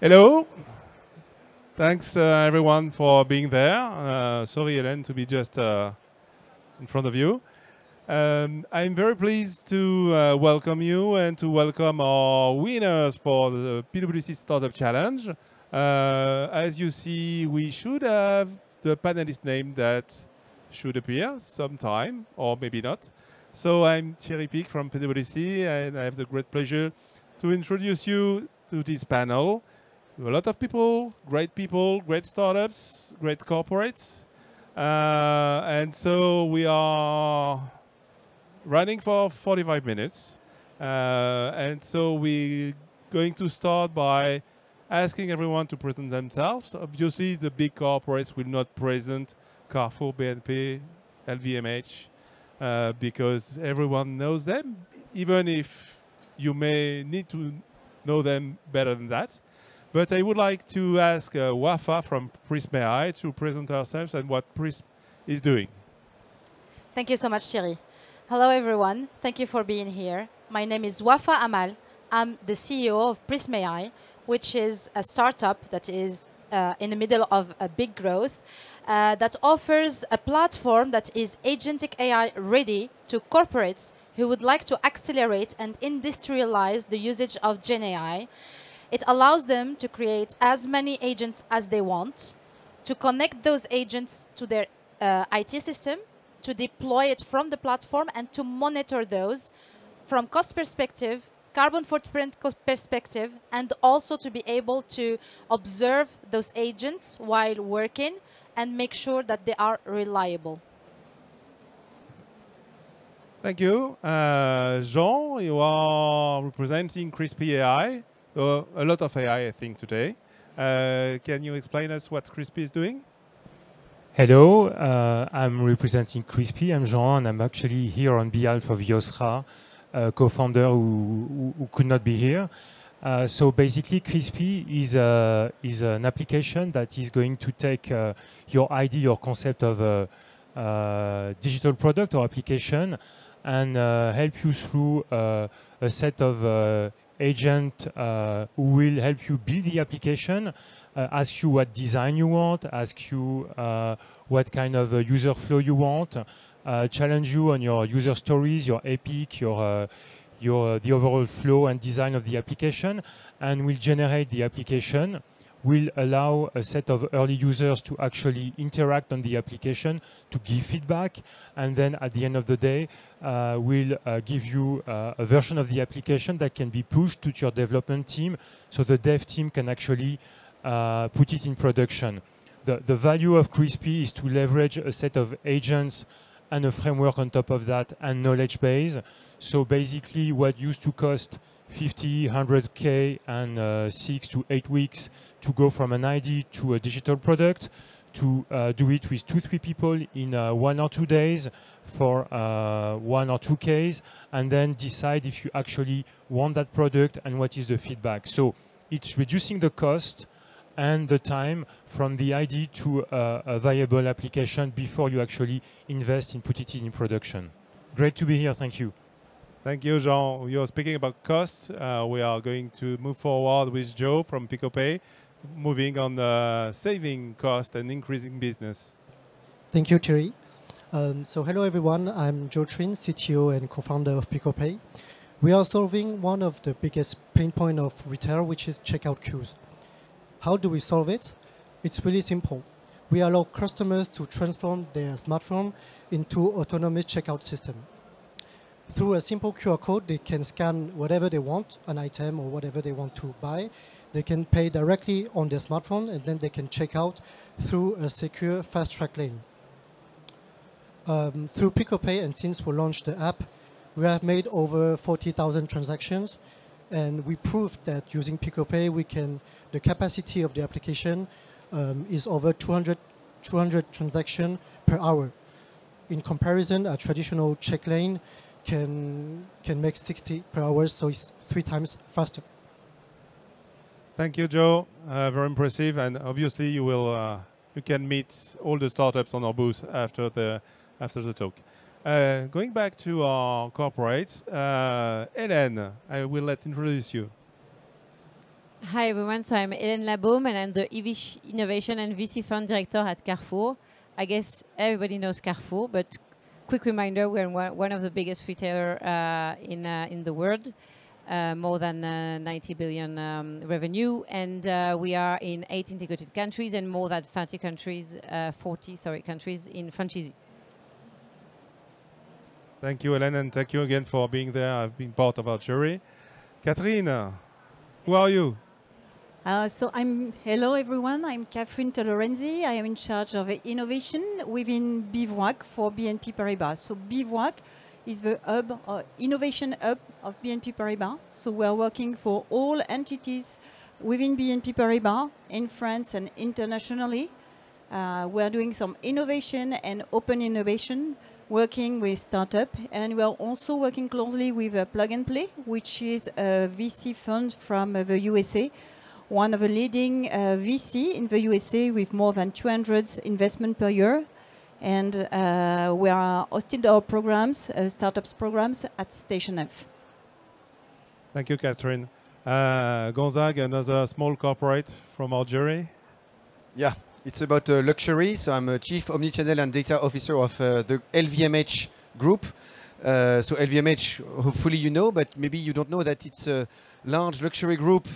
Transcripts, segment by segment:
Hello. Thanks everyone for being there. Sorry, Hélène, to be just in front of you. I'm very pleased to welcome you and to welcome our winners for the PwC Startup Challenge. As you see, we should have the panelist name that should appear sometime, or maybe not. So I'm Thierry Picq from PwC, and I have the great pleasure to introduce you to this panel. A lot of people, great startups, great corporates. And so we are running for 45 minutes. And so we're going to start by asking everyone to present themselves. Obviously, the big corporates will not present Carrefour, BNP, LVMH, because everyone knows them, even if you may need to know them better than that. But I would like to ask Wafa from prisme.ai to present ourselves and what Prism is doing. Thank you so much, Thierry. Hello, everyone. Thank you for being here. My name is Wafa Amal. I'm the CEO of prisme.ai, which is a startup that is in the middle of a big growth that offers a platform that is agentic AI ready to corporates who would like to accelerate and industrialize the usage of Gen AI. It allows them to create as many agents as they want, to connect those agents to their IT system, to deploy it from the platform, and to monitor those from cost perspective, carbon footprint perspective, and also to be able to observe those agents while working and make sure that they are reliable. Thank you. Jean, you are representing Krisspy.ai. A lot of AI, I think, today. Can you explain us what Krisspy is doing? Hello, I'm representing Krisspy. I'm Jean, and I'm actually here on behalf of Yosra, a co-founder who could not be here. So basically, Krisspy is an application that is going to take your idea, your concept of a digital product or application, and help you through a set of agent who will help you build the application, ask you what design you want, ask you what kind of user flow you want, challenge you on your user stories, your epic, the overall flow and design of the application, and will generate the application, will allow a set of early users to actually interact on the application, to give feedback, and then at the end of the day, will give you a version of the application that can be pushed to your development team, so the dev team can actually put it in production. The value of Krisspy is to leverage a set of agents and a framework on top of that and knowledge base. So basically what used to cost 50, 100K and 6 to 8 weeks to go from an idea to a digital product, to do it with 2-3 people in 1 or 2 days for 1 or 2 Ks, and then decide if you actually want that product and what is the feedback. So it's reducing the cost and the time from the idea to a viable application before you actually invest in put it in production. Great to be here. Thank you. Thank you, Jean. You're speaking about costs. We are going to move forward with Joe from Picq, moving on saving cost and increasing business. Thank you, Thierry. So hello, everyone. I'm Joe Trin, CTO and co-founder of Picq. We are solving one of the biggest pain points of retail, which is checkout queues. How do we solve it? It's really simple. We allow customers to transform their smartphone into autonomous checkout system. Through a simple QR code, they can scan whatever they want, an item or whatever they want to buy. They can pay directly on their smartphone, and then they can check out through a secure fast-track lane. Through Picq, and since we launched the app, we have made over 40,000 transactions, and we proved that using Picq, the capacity of the application is over 200 transactions per hour. In comparison, a traditional check lane can make 60 per hour, so it's 3 times faster. Thank you, Joe. Very impressive, and obviously you can meet all the startups on our booth after the talk. Going back to our corporates, Hélène, I will introduce you. Hi everyone, so I'm Hélène Labaume and I'm the Innovation and VC Fund Director at Carrefour. I guess everybody knows Carrefour, but quick reminder, we're one of the biggest retailers in the world, more than 90 billion revenue, and we are in 8 integrated countries and more than 40 countries in franchisee. Thank you, Hélène, and thank you again for being there. I've been part of our jury. Catherine, who are you? Hello everyone, I'm Catherine Tolorenzi. I am in charge of innovation within BVTech for BNP Paribas. So BVTech is the innovation hub of BNP Paribas. So we are working for all entities within BNP Paribas in France and internationally. We are doing some innovation and open innovation, working with startup, and we are also working closely with Plug and Play, which is a VC fund from the USA. One of the leading VC in the USA with more than 200 investment per year. And we are hosting our programs, startups programs at Station F. Thank you, Catherine. Gonzague, another small corporate from our jury. Yeah, it's about luxury. So I'm a Chief Omnichannel and Data Officer of the LVMH group. So LVMH, hopefully you know, but maybe you don't know that it's a large luxury group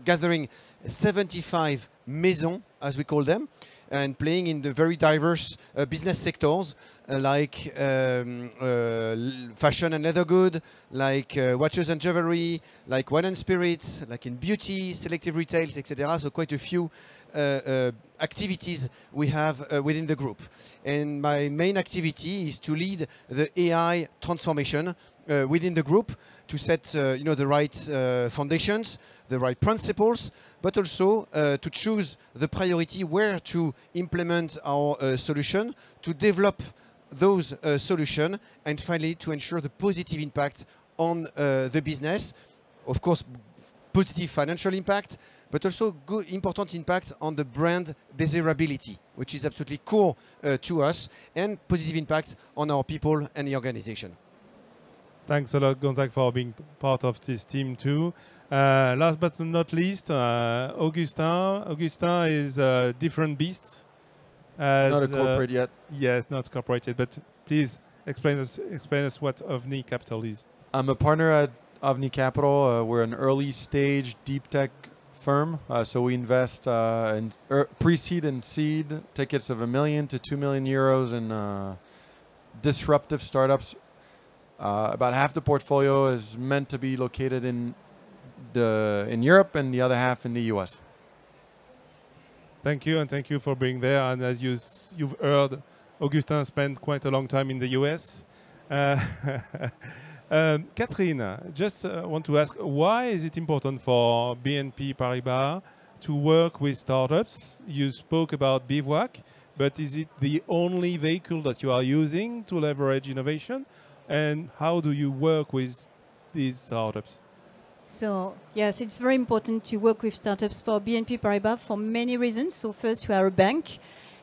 gathering 75 maisons, as we call them, and playing in the very diverse business sectors like fashion and leather good, like watches and jewelry, like wine and spirits, like in beauty, selective retails, etc. So quite a few activities we have within the group. And my main activity is to lead the AI transformation within the group to set the right foundations, the right principles, but also to choose the priority where to implement our solution, to develop those solutions, and finally to ensure the positive impact on the business. Of course, positive financial impact, but also good, important impact on the brand desirability, which is absolutely core to us, and positive impact on our people and the organization. Thanks a lot, Gonzague, for being part of this team too. Last but not least, Augustin. Augustin is a different beast. Not a corporate yet. Yes, not corporate yet, but please explain us what OVNI Capital is. I'm a partner at OVNI Capital. We're an early stage deep tech firm. So we invest in pre-seed and seed tickets of €1 million to €2 million in disruptive startups. About half the portfolio is meant to be located in Europe and the other half in the US. Thank you, and thank you for being there. And as you've heard, Augustin spent quite a long time in the US. Catherine, just want to ask, why is it important for BNP Paribas to work with startups? You spoke about BVTech, but is it the only vehicle that you are using to leverage innovation? And how do you work with these startups? So, yes, it's very important to work with startups for BNP Paribas for many reasons. So first, we are a bank.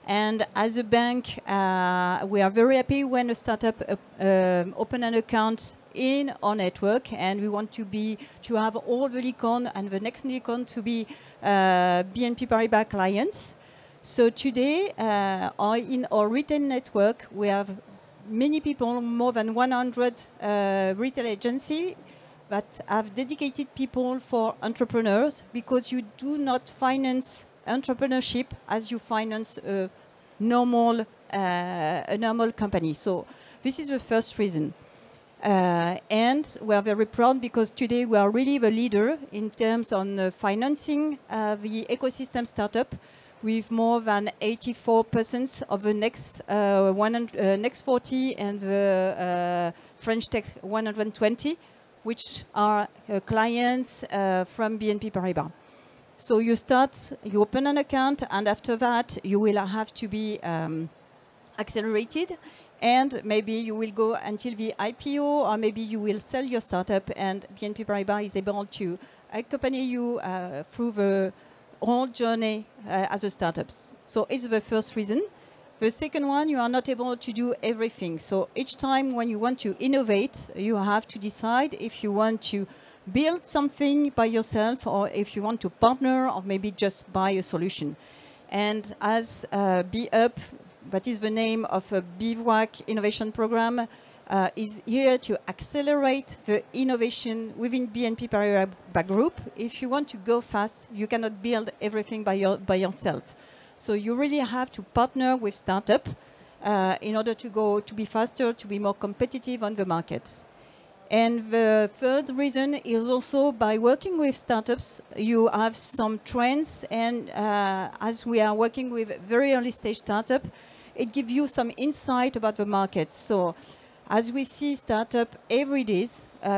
And as a bank, we are very happy when a startup open an account in our network, and we want to have all the licorn and the next licorn to be BNP Paribas clients. So today, in our retail network, we have many people, more than 100 retail agencies that have dedicated people for entrepreneurs, because you do not finance entrepreneurship as you finance a normal company. So this is the first reason. And we are very proud because today we are really the leader in terms of financing the ecosystem startup, with more than 84% of the next 40 and the French Tech 120, which are clients from BNP Paribas. So you open an account, and after that you will have to be accelerated, and maybe you will go until the IPO, or maybe you will sell your startup, and BNP Paribas is able to accompany you through the whole journey as a startup. So it's the first reason. The second one, you are not able to do everything. So each time when you want to innovate, you have to decide if you want to build something by yourself, or if you want to partner, or maybe just buy a solution. And as Be Up, that is the name of a BVWAC innovation program, is here to accelerate the innovation within BNP Paribas Group. If you want to go fast, you cannot build everything by yourself. So you really have to partner with startup in order to be faster, to be more competitive on the market. And the third reason is also by working with startups, you have some trends, and as we are working with very early stage startup, it gives you some insight about the market. So as we see startup every day,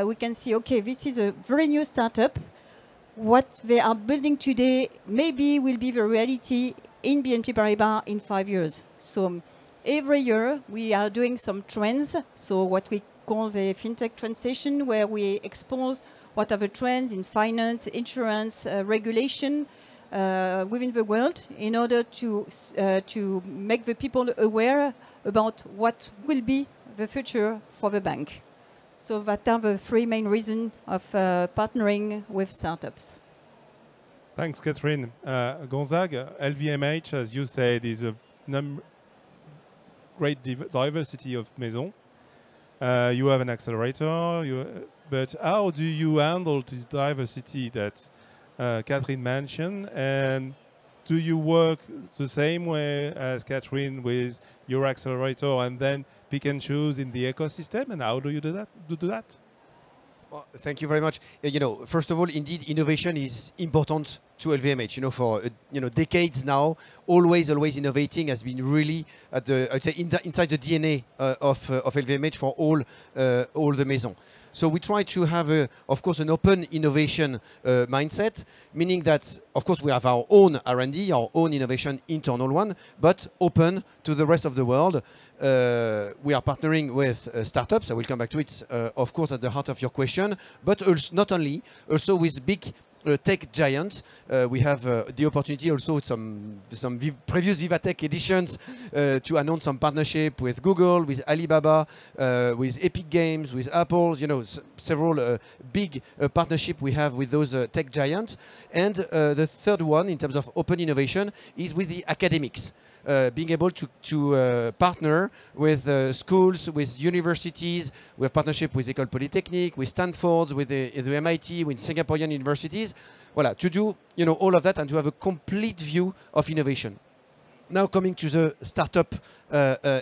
we can see, okay, this is a very new startup. What they are building today maybe will be the reality in BNP Paribas in 5 years. So every year we are doing some trends, so what we call the FinTech transition, where we expose what are the trends in finance, insurance, regulation within the world, in order to make the people aware about what will be the future for the bank. So that are the three main reasons of partnering with startups. Thanks, Catherine. Gonzague, LVMH, as you said, is a great diversity of maisons. You have an accelerator, but how do you handle this diversity that Catherine mentioned? And do you work the same way as Catherine with your accelerator and then pick and choose in the ecosystem? And how do you do that? Well, thank you very much. First of all, indeed, innovation is important to LVMH. For decades now, always innovating has been really at the, I'd say, inside the DNA of LVMH for all the maisons. So we try to have, of course, an open innovation mindset, meaning that, of course, we have our own R&D, our own innovation, internal one, but open to the rest of the world. We are partnering with startups. I will come back to it, of course, at the heart of your question, but also, not only, also with big tech giants. We have the opportunity also with some previous VivaTech editions to announce some partnership with Google, with Alibaba, with Epic Games, with Apple, several big partnership we have with those tech giants. And the third one in terms of open innovation is with the academics. Being able to partner with schools, with universities. We have partnership with École Polytechnique, with Stanford, with the MIT, with Singaporean universities. Voilà, to do all of that and to have a complete view of innovation. Now coming to the startup,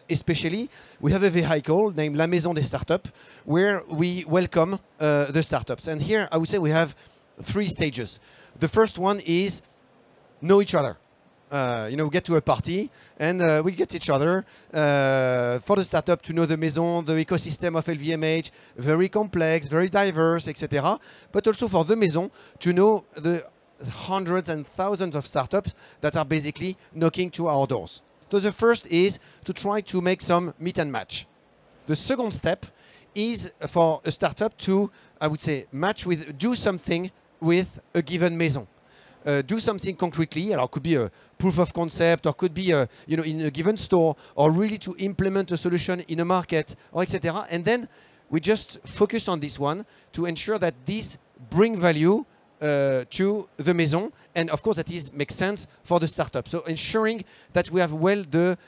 especially, we have a vehicle named La Maison des Startups, where we welcome the startups. And here I would say we have 3 stages. The first one is know each other. We get to a party and we get each other for the startup to know the maison, the ecosystem of LVMH, very complex, very diverse, etc. But also for the maison to know the hundreds and thousands of startups that are basically knocking to our doors. So the first is to try to make some meet and match. The second step is for a startup to, I would say, do something with a given maison. Do something concretely. It could be a proof of concept, or could be in a given store, or really to implement a solution in a market, or etc. And then we just focus on this one to ensure that this bring value to the maison, and of course that makes sense for the startup. So ensuring that we have the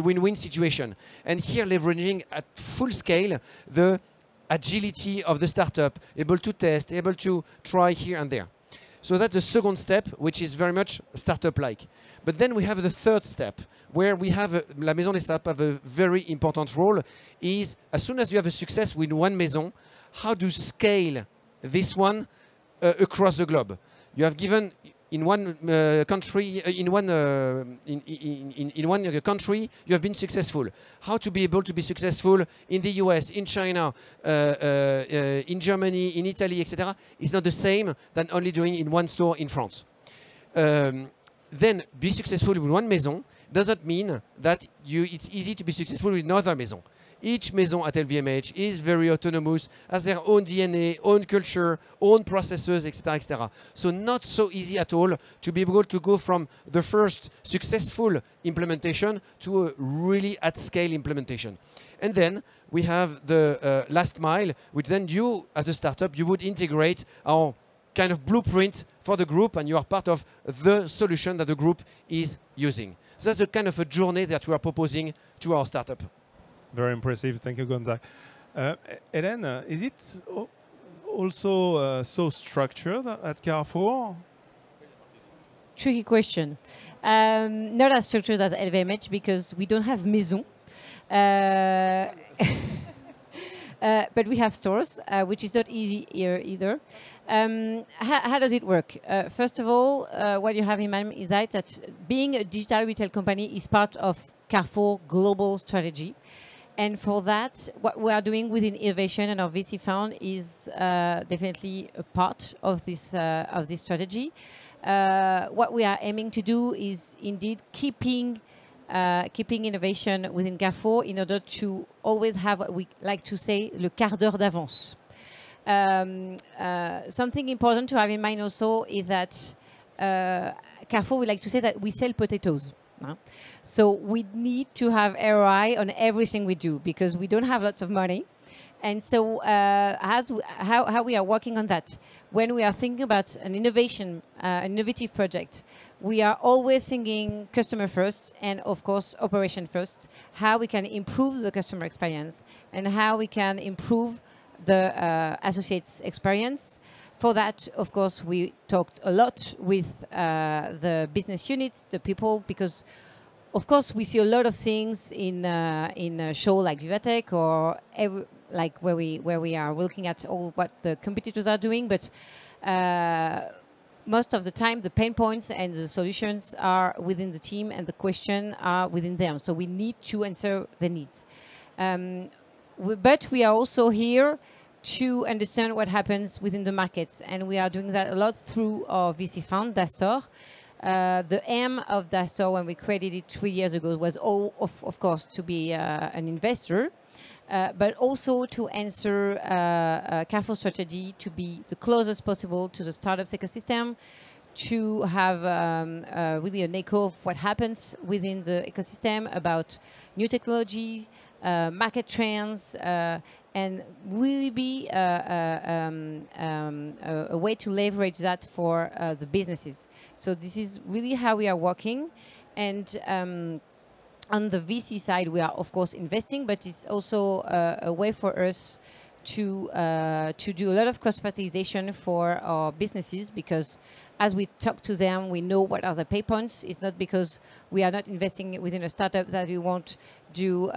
win-win situation, and here leveraging at full scale the agility of the startup, able to test, able to try here and there. So that's the second step, which is very much startup-like. But then we have the third step, where we have La Maison des Startups have a very important role, is as soon as you have a success with one maison, how to scale this one across the globe. You have given in one country, in one country, you have been successful. How to be able to be successful in the US, in China, in Germany, in Italy, etc. is not the same than only doing in one store in France. Then be successful with one maison doesn't mean that it's easy to be successful with another maison. Each maison at LVMH is very autonomous, has their own DNA, own culture, own processes, etc., etc. So not so easy at all to be able to go from the first successful implementation to a really at-scale implementation. And then we have the last mile, which then you, as a startup, you would integrate our kind of blueprint for the group, and you are part of the solution that the group is using. So that's a kind of a journey that we are proposing to our startup. Very impressive. Thank you, Gonzague. Hélène, is it also so structured at Carrefour? Tricky question. Not as structured as LVMH because we don't have maison. But we have stores, which is not easy here either. How does it work? First of all, what you have in mind is that being a digital retail company is part of Carrefour global strategy. And for that, what we are doing within innovation and our VC fund is definitely a part of this strategy. What we are aiming to do is indeed keeping innovation within Carrefour in order to always have what we like to say, le quart d'heure d'avance. Something important to have in mind also is that Carrefour, we like to say that we sell potatoes. So we need to have ROI on everything we do because we don't have lots of money. And so how we are working on that, when we are thinking about an innovation, an innovative project, we are always thinking customer first and, of course, operation first, how we can improve the customer experience and how we can improve the associates' experience. For that, of course, we talked a lot with the business units, the people, because, of course, we see a lot of things in a show like VivaTech or like where we are looking at all what the competitors are doing, but most of the time the pain points and the solutions are within the team and the question are within them. So we need to answer the needs. But we are also here to understand what happens within the markets, and we are doing that a lot through our VC fund, Dastor. The aim of Dastor when we created it 3 years ago was of course to be an investor, but also to answer Carrefour strategy to be the closest possible to the startups ecosystem, to have really an echo of what happens within the ecosystem about new technology, market trends, and really be a way to leverage that for the businesses. So this is really how we are working. And on the VC side, we are, of course, investing, but it's also a way for us to do a lot of cross-fertilization for our businesses, because as we talk to them, we know what are the pain points. It's not because we are not investing within a startup that we won't do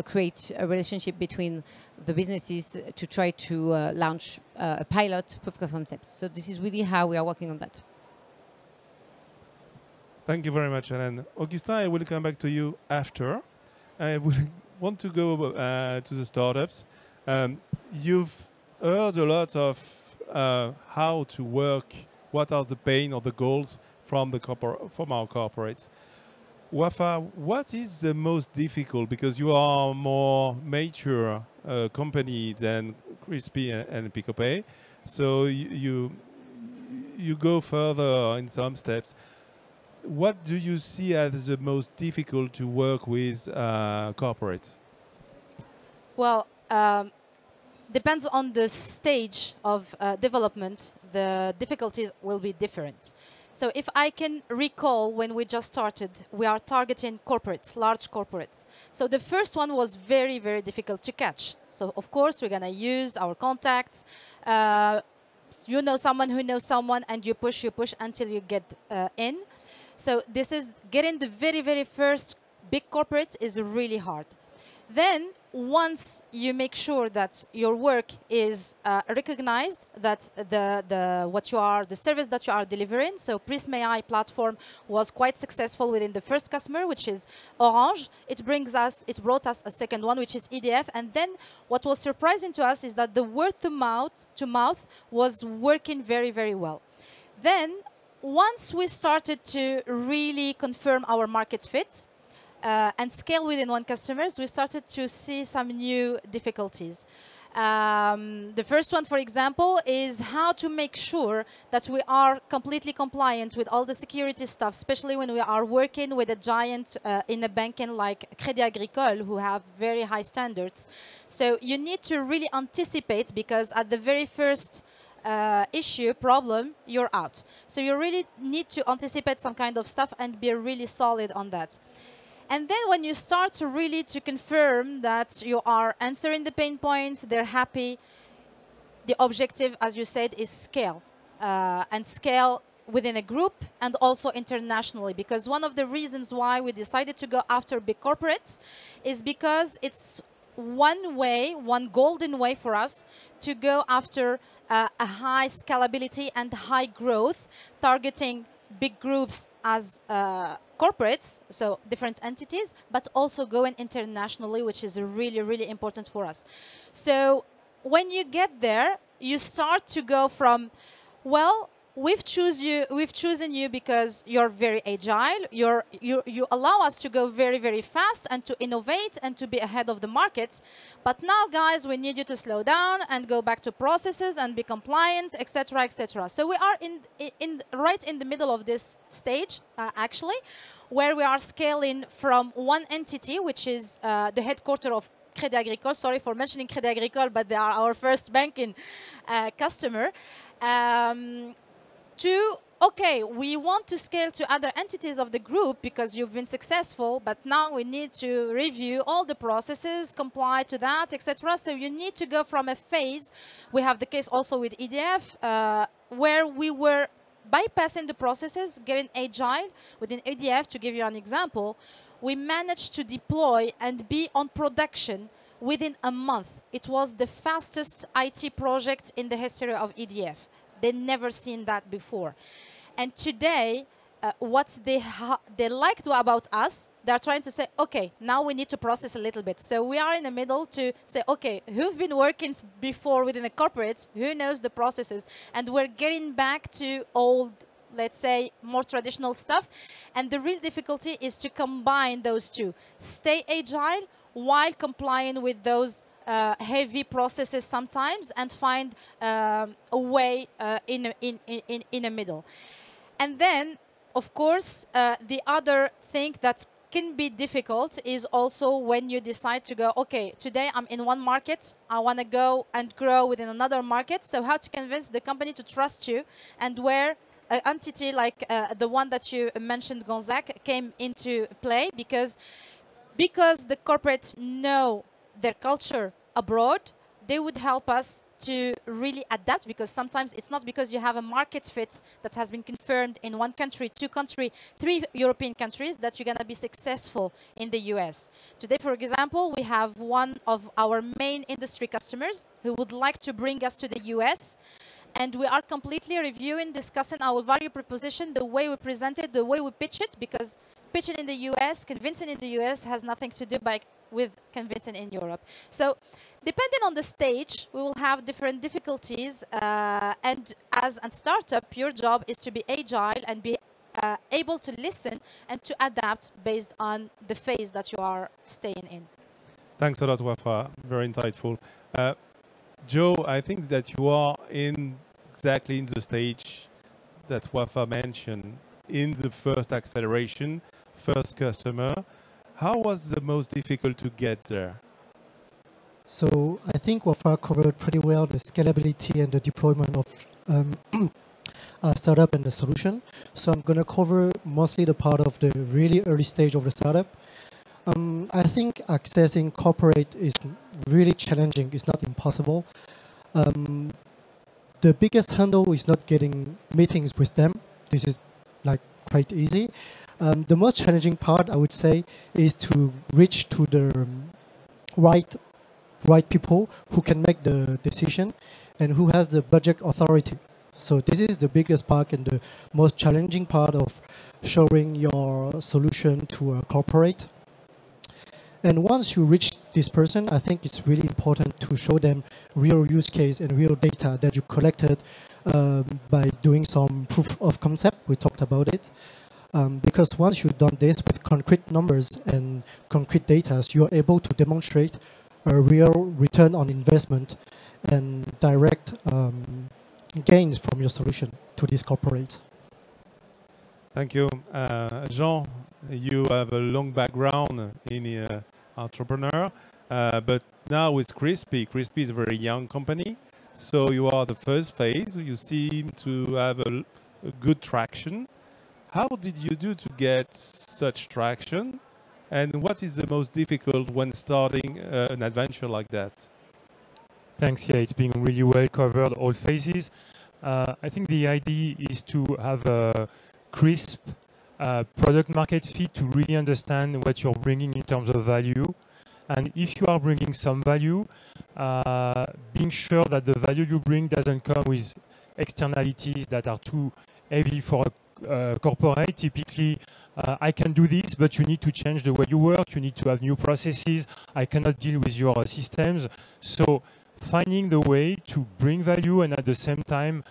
create a relationship between the businesses to try to launch a pilot proof of concept. So this is really how we are working on that. Thank you very much, Hélène. Augustin, I will come back to you after. I will want to go to the startups. You've heard a lot of how to work, what are the pain or the goals from our corporates. Wafa, what is the most difficult, because you are a more mature company than Krisspy and Picq, so you go further in some steps. What do you see as the most difficult to work with corporates? Well, depends on the stage of development. The difficulties will be different. So if I can recall when we just started, we are targeting corporates, large corporates. So the first one was very, very difficult to catch. So of course, we're going to use our contacts. You know someone who knows someone, and you push until you get in. So this is getting the very, very first big corporate is really hard. Then once you make sure that your work is recognized, that the service that you are delivering. So prisme.ai platform was quite successful within the first customer, which is Orange. It brought us a second one, which is EDF. And then what was surprising to us is that the word to mouth was working very, very well. Then once we started to really confirm our market fit, and scale within one customers, we started to see some new difficulties. The first one, for example, is how to make sure that we are completely compliant with all the security stuff, especially when we are working with a giant in a banking like Crédit Agricole, who have very high standards. So you need to really anticipate, because at the very first problem, you're out. So you really need to anticipate some kind of stuff and be really solid on that. And then when you start to really to confirm that you are answering the pain points, they're happy, the objective, as you said, is scale. And scale within a group and also internationally. Because one of the reasons why we decided to go after big corporates is because it's one way, one golden way for us to go after a high scalability and high growth, targeting big groups as corporates, so different entities, but also going internationally, which is really, really important for us. So when you get there, you start to go from, well, we've chosen you because you're very agile. You allow us to go very, very fast and to innovate and to be ahead of the market. But now, guys, we need you to slow down and go back to processes and be compliant, etc., etc. So we are right in the middle of this stage, actually, where we are scaling from one entity, which is the headquarters of Crédit Agricole. Sorry for mentioning Crédit Agricole, but they are our first banking customer. To, okay, we want to scale to other entities of the group because you've been successful, but now we need to review all the processes, comply to that, etc. So you need to go from a phase. We have the case also with EDF, where we were bypassing the processes, getting agile. Within EDF, to give you an example, we managed to deploy and be on production within a month. It was the fastest IT project in the history of EDF. They'd never seen that before. And today, what they liked about us, they're trying to say, okay, now we need to process a little bit. So we are in the middle to say, okay, who've been working before within a corporate, who knows the processes? And we're getting back to old, let's say, more traditional stuff. And the real difficulty is to combine those two. Stay agile while complying with those heavy processes sometimes, and find a way in a middle. And then, of course, the other thing that can be difficult is also when you decide to go, okay, today I'm in one market, I want to go and grow within another market. So how to convince the company to trust you, and where an entity like the one that you mentioned, Gonzague, came into play, because the corporate know their culture abroad, they would help us to really adapt, because sometimes it's not because you have a market fit that has been confirmed in one country, two countries, 3 European countries that you're going to be successful in the US. Today, for example, we have one of our main industry customers who would like to bring us to the US, and we are completely reviewing, discussing our value proposition, the way we present it, the way we pitch it, because pitching in the US, convincing in the US has nothing to do with convincing in Europe. So depending on the stage, we will have different difficulties. And as a startup, your job is to be agile and be able to listen and to adapt based on the phase that you are staying in. Thanks a lot, Wafa. Very insightful. Joe, I think that you are exactly in the stage that Wafa mentioned, in the first acceleration, first customer. How was the most difficult to get there? So I think Wafa covered pretty well the scalability and the deployment of a startup and the solution. So I'm going to cover mostly the part of the really early stage of the startup. I think accessing corporate is really challenging. It's not impossible. The biggest handle is not getting meetings with them. This is like quite easy. The most challenging part, I would say, is to reach to the right people who can make the decision and who has the budget authority. So this is the biggest part and the most challenging part of showing your solution to a corporate. And once you reach this person, I think it's really important to show them real use case and real data that you collected by doing some proof of concept. We talked about it. Because once you've done this with concrete numbers and concrete data, you are able to demonstrate a real return on investment and direct gains from your solution to these corporates. Thank you. Jean, you have a long background in entrepreneur, but now with Krisspy is a very young company. So you are the first phase. You seem to have a good traction. How did you do to get such traction? And what is the most difficult when starting an adventure like that? Thanks. Yeah, it's been really well covered, all phases. I think the idea is to have a crisp product market fit to really understand what you're bringing in terms of value. And if you are bringing some value, being sure that the value you bring doesn't come with externalities that are too heavy for a corporate. Typically, I can do this, but you need to change the way you work. You need to have new processes. I cannot deal with your systems. So finding the way to bring value and at the same time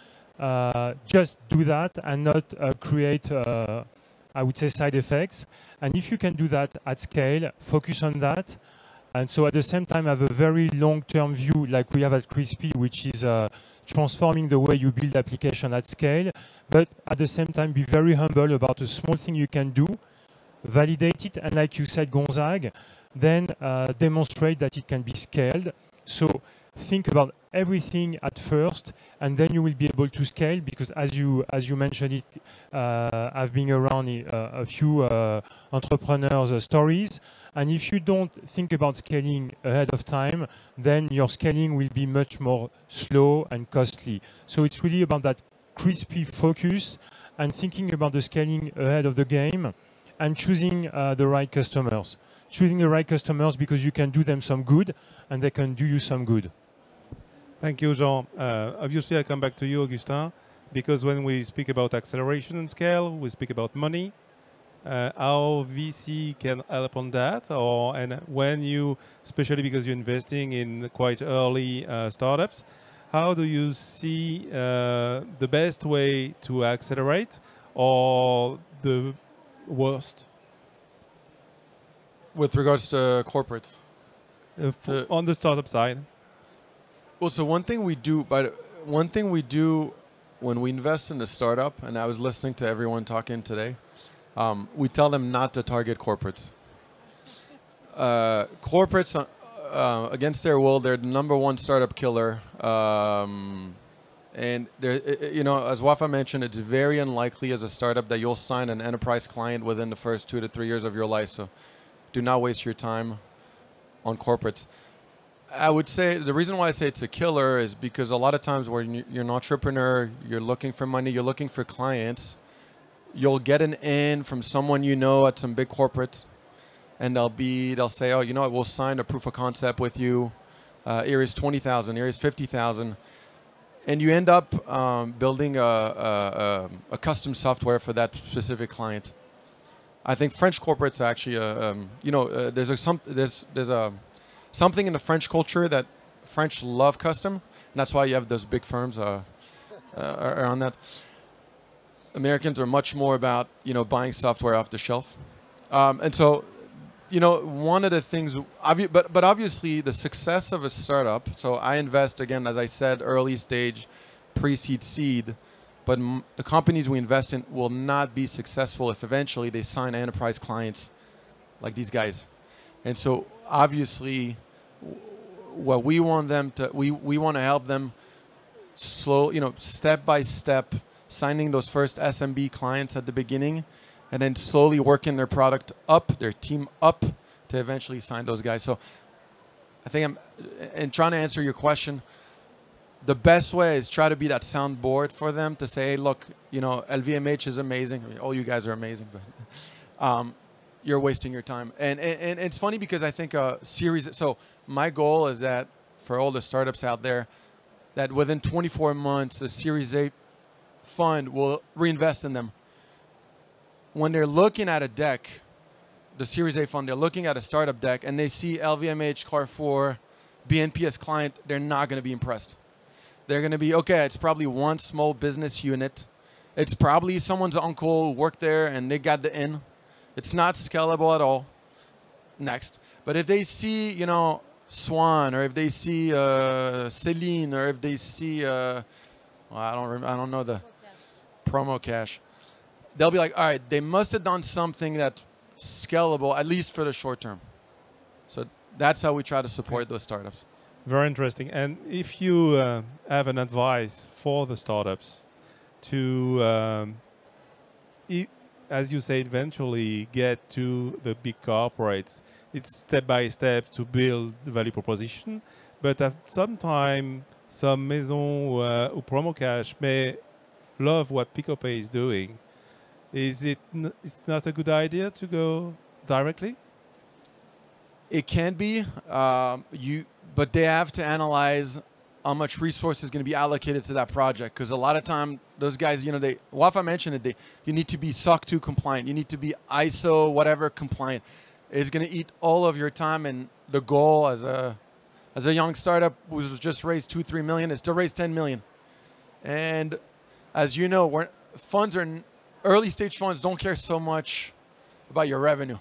just do that and not create, I would say, side effects. And if you can do that at scale, focus on that. And so at the same time, have a very long-term view like we have at Krisspy, which is transforming the way you build application at scale. But at the same time, be very humble about a small thing you can do, validate it, and like you said, Gonzague, then demonstrate that it can be scaled. So think about everything at first, and then you will be able to scale, because as you mentioned it, I've been around a few entrepreneurs' stories, and if you don't think about scaling ahead of time, then your scaling will be much more slow and costly. So it's really about that crispy focus and thinking about the scaling ahead of the game and choosing the right customers. Choosing the right customers because you can do them some good and they can do you some good. Thank you, Jean. Obviously, I come back to you, Augustin, because when we speak about acceleration and scale, we speak about money. How VC can help on that, and when you, especially because you're investing in quite early startups, how do you see the best way to accelerate or the worst? With regards to corporates? On the startup side. Well, so one thing we do when we invest in a startup, and I was listening to everyone talking today, we tell them not to target corporates. Corporates, against their will, they're the #1 startup killer. And you know, as Wafa mentioned, it's very unlikely as a startup that you'll sign an enterprise client within the first 2 to 3 years of your life. So do not waste your time on corporates. I would say the reason why I say it's a killer is because a lot of times when you're an entrepreneur, you're looking for money, you're looking for clients, you'll get an in from someone you know at some big corporates, and they'll say, oh, you know what, we'll sign a proof of concept with you. Here is 20,000, here is 50,000. And you end up building a custom software for that specific client. I think French corporates actually, you know, there's something in the French culture that French love custom, and that's why you have those big firms around that. Americans are much more about, you know, buying software off the shelf, and so, you know, one of the things, but obviously the success of a startup. So I invest again, as I said, early stage, pre-seed, seed, but the companies we invest in will not be successful if eventually they sign enterprise clients like these guys. And so obviously what we want them to, we want to help them slow, you know, step by step, signing those first SMB clients at the beginning, and then slowly working their product up, their team up, to eventually sign those guys. So I think trying to answer your question, the best way is try to be that soundboard for them to say, hey, look, you know, LVMH is amazing. I mean, all you guys are amazing, but you're wasting your time. And it's funny because I think so my goal is that for all the startups out there, that within 24 months, a Series A fund will reinvest in them. When they're looking at a deck, the Series A fund, they're looking at a startup deck and they see LVMH, Carrefour, BNP as client, they're not going to be impressed. They're going to be, okay, it's probably one small business unit It's probably someone's uncle who worked there and they got the in. It's not scalable at all. Next. But if they see, you know, Swan, or if they see Celine, or if they see, well, I don't know the promo cash, they'll be like, all right, they must have done something that's scalable, at least for the short term. So that's how we try to support those startups. Very interesting. And if you have an advice for the startups to, as you say, eventually get to the big corporates, it's step by step to build the value proposition. But at some time, some maison ou promo cash may love what Picq is doing. Is it it's not a good idea to go directly? It can be, but they have to analyze how much resource is going to be allocated to that project. Because a lot of time, those guys, you know, Wafa mentioned it, you need to be SOC 2 compliant. You need to be ISO, whatever compliant. It's going to eat all of your time. And the goal as a young startup who's just raised 2-3 million is to raise 10 million. And as you know, early stage funds don't care so much about your revenue.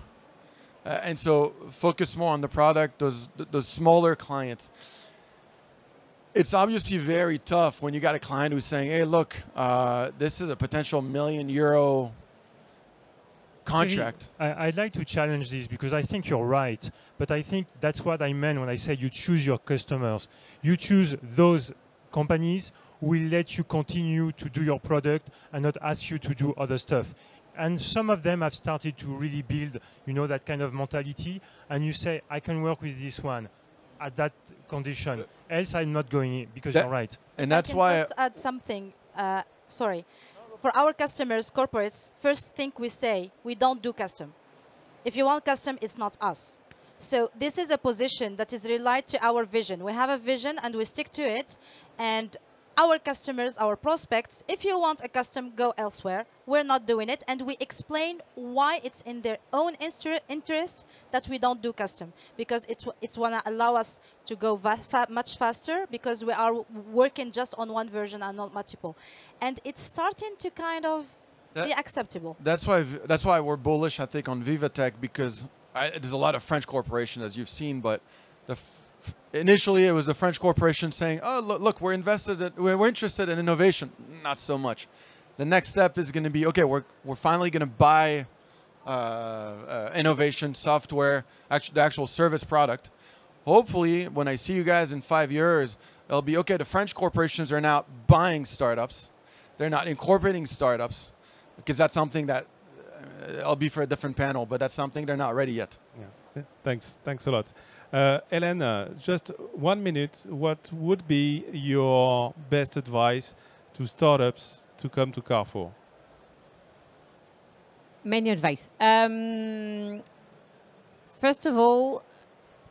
And so focus more on the product, those smaller clients. It's obviously very tough when you got a client who's saying, hey, look, this is a potential €1 million contract. I'd like to challenge this because I think you're right. But I think that's what I meant when I said you choose your customers. You choose those companies who will let you continue to do your product and not ask you to do other stuff. And some of them have started to really build, you know, that kind of mentality. And you say, I can work with this one at that condition. Else, I'm not going in, because you're right. And that's why I just add something. Sorry. For our customers, corporates, first thing we say, we don't do custom. If you want custom, it's not us. So this is a position that is related to our vision. We have a vision and we stick to it. And our customers, our prospects, if you want a custom, go elsewhere. We're not doing it. And we explain why it's in their own interest that we don't do custom. Because it's want to allow us to go much faster, because we are working just on one version and not multiple. And it's starting to kind of be acceptable. That's why we're bullish, I think, on VivaTech, because there's a lot of French corporations, as you've seen, but initially it was the French corporation saying, oh, look, we're interested in innovation. Not so much. The next step is going to be, okay, we're finally going to buy innovation software, the actual service product. Hopefully, when I see you guys in 5 years, it'll be, okay, the French corporations are now buying startups. They're not incorporating startups, because that's something that I'll be for a different panel, but that's something they're not ready yet. Yeah. Thanks a lot. Hélène, just 1 minute, what would be your best advice to startups to come to Carrefour? Many advice. First of all,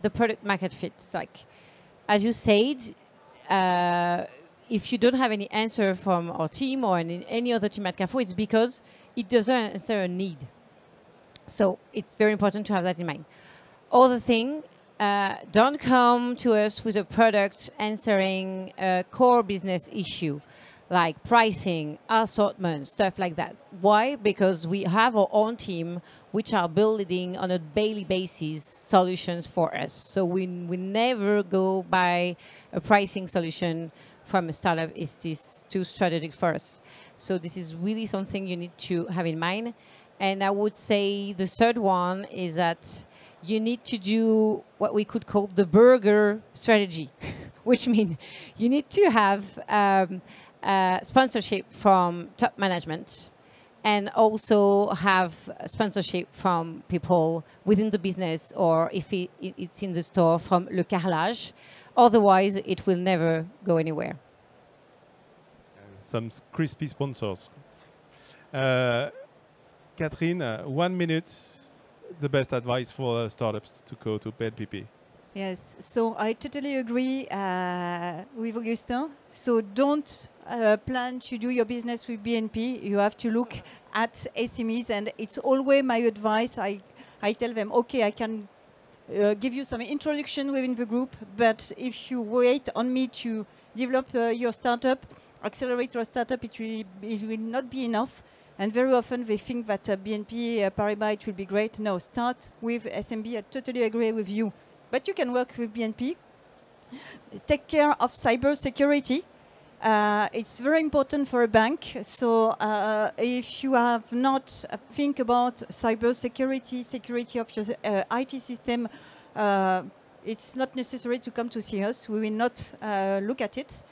the product market fit. Like, as you said, if you don't have any answer from our team or any other team at Carrefour, it's because it doesn't answer a need. So it's very important to have that in mind. Other thing, don't come to us with a product answering a core business issue, like pricing, assortment, stuff like that. Why? Because we have our own team which are building on a daily basis solutions for us. So we never go by a pricing solution from a startup. It's too strategic for us. So this is really something you need to have in mind. And I would say the third one is that you need to do what we could call the burger strategy, which means you need to have sponsorship from top management, and also have sponsorship from people within the business, or if it's in the store, from le carrelage. Otherwise, it will never go anywhere. Some crispy sponsors. Catherine, 1 minute, the best advice for startups to go to BNPP. Yes, so I totally agree with Augustin. So don't plan to do your business with BNP. You have to look at SMEs, and it's always my advice. I tell them, okay, I can give you some introduction within the group, but if you wait on me to develop your startup, accelerate your startup, it will not be enough. And very often they think that BNP Paribas, it will be great. No, start with SMB. I totally agree with you. But you can work with BNP. Take care of cyber security. It's very important for a bank. So if you have not think about cyber security, security of your IT system, it's not necessary to come to see us. We will not look at it.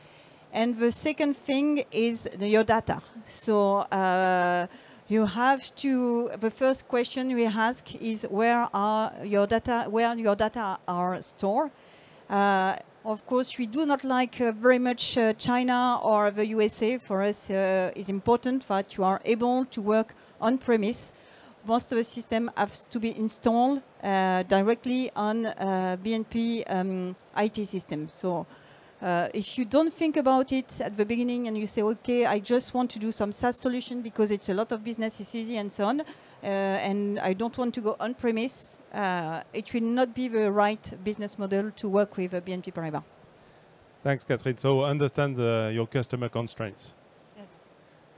And the second thing is your data. So you have to, the first question we ask is where your data are stored. Of course, we do not like very much China or the USA. For us, it's important that you are able to work on premise. Most of the system has to be installed directly on BNP IT system. So if you don't think about it at the beginning and you say, okay, I just want to do some SaaS solution because it's a lot of business, it's easy and so on, and I don't want to go on-premise, it will not be the right business model to work with BNP Paribas. Thanks, Catherine. So understand your customer constraints. Yes.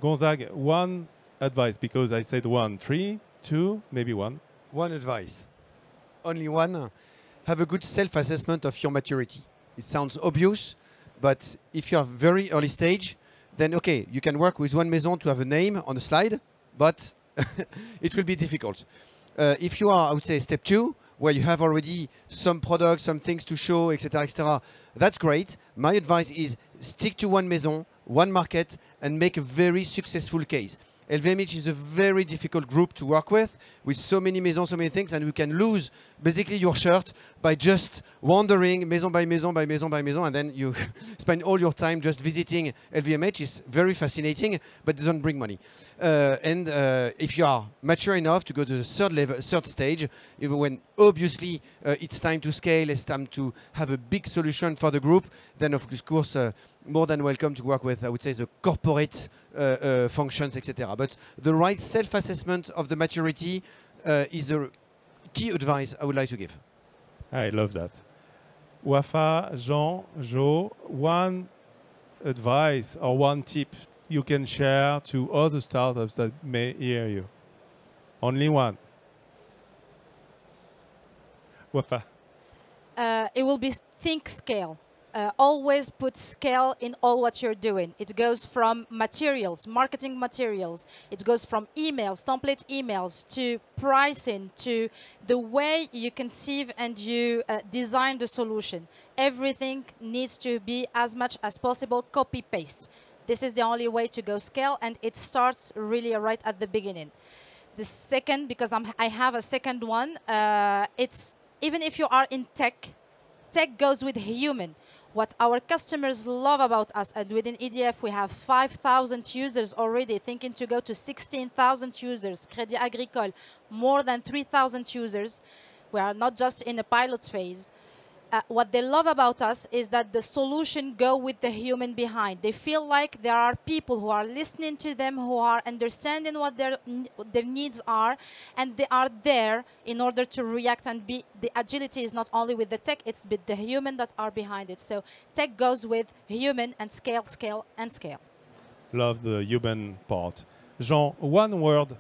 Gonzague, one advice, because I said 1, 3, 2, maybe 1. One advice, only one, have a good self-assessment of your maturity. It sounds obvious, but if you are very early stage, then okay, you can work with one maison to have a name on the slide, but it will be difficult. If you are, I would say, step 2, where you have already some products, some things to show, etc., that's great. My advice is stick to one maison, one market, and make a very successful case. LVMH is a very difficult group to work with so many maisons, so many things, and you can lose basically your shirt by just wandering maison by maison by maison by maison, and then you spend all your time just visiting LVMH. It's very fascinating, but it doesn't bring money. And if you are mature enough to go to the third stage, even when obviously it's time to scale, it's time to have a big solution for the group, then of course more than welcome to work with, I would say, the corporate functions, etc. But the right self-assessment of the maturity is a key advice I would like to give. I love that. Wafa, Jean, Jo, one advice or one tip you can share to other startups that may hear you. Only one. Wafa. It will be think scale. Always put scale in all what you're doing. It goes from materials, marketing materials. It goes from emails, template emails, to pricing, to the way you conceive and you design the solution. Everything needs to be as much as possible copy-paste. This is the only way to go scale, and it starts really right at the beginning. The second, because I have a second one, it's even if you are in tech, tech goes with human. What our customers love about us, and within EDF we have 5,000 users already, thinking to go to 16,000 users, Crédit Agricole, more than 3,000 users. We are not just in a pilot phase. What they love about us is that the solution go with the human behind. They feel like there are people who are listening to them, who are understanding what their needs are, and they are there in order to react and be. The agility is not only with the tech, it's with the human that are behind it. So tech goes with human and scale, scale, and scale. Love the human part. Jean, one word.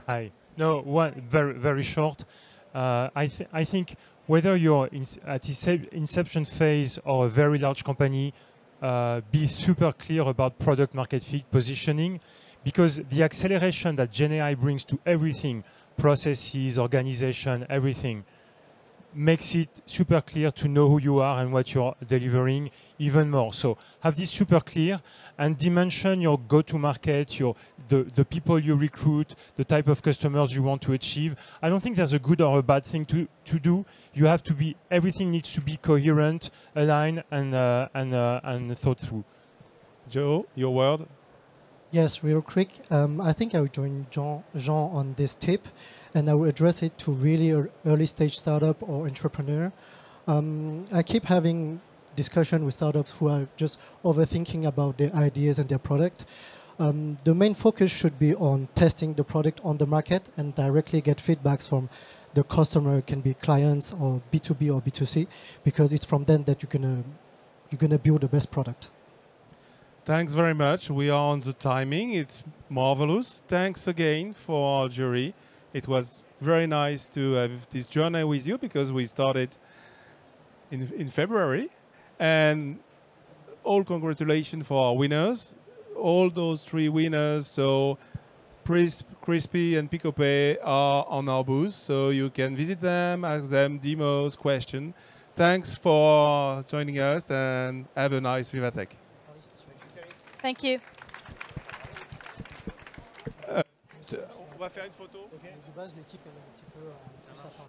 Hi. No, one very, very short. I think whether you're at the inception phase or a very large company, be super clear about product market fit positioning, because the acceleration that GenAI brings to everything, processes, organization, everything, makes it super clear to know who you are and what you're delivering even more. So have this super clear and dimension your go-to-market, the people you recruit, the type of customers you want to achieve. I don't think there's a good or a bad thing to do. You have to be, everything needs to be coherent, aligned, and thought through. Joe, your word? Yes, real quick. I think I will join Jean on this tip, and I will address it to really early stage startup or entrepreneur. I keep having discussion with startups who are just overthinking about their ideas and their product. The main focus should be on testing the product on the market and directly get feedbacks from the customer, can be clients or B2B or B2C, because it's from then that you're gonna build the best product. Thanks very much. We are on the timing. It's marvelous. Thanks again for our jury. It was very nice to have this journey with you because we started in February. And all congratulations for our winners. All those 3 winners, so Prism, Krisspy, and Picq are on our booth, so you can visit them, ask them demos, questions. Thanks for joining us, and have a nice VivaTech. Thank you. On va faire une photo. De base, l'équipe est un petit peu plus sympa.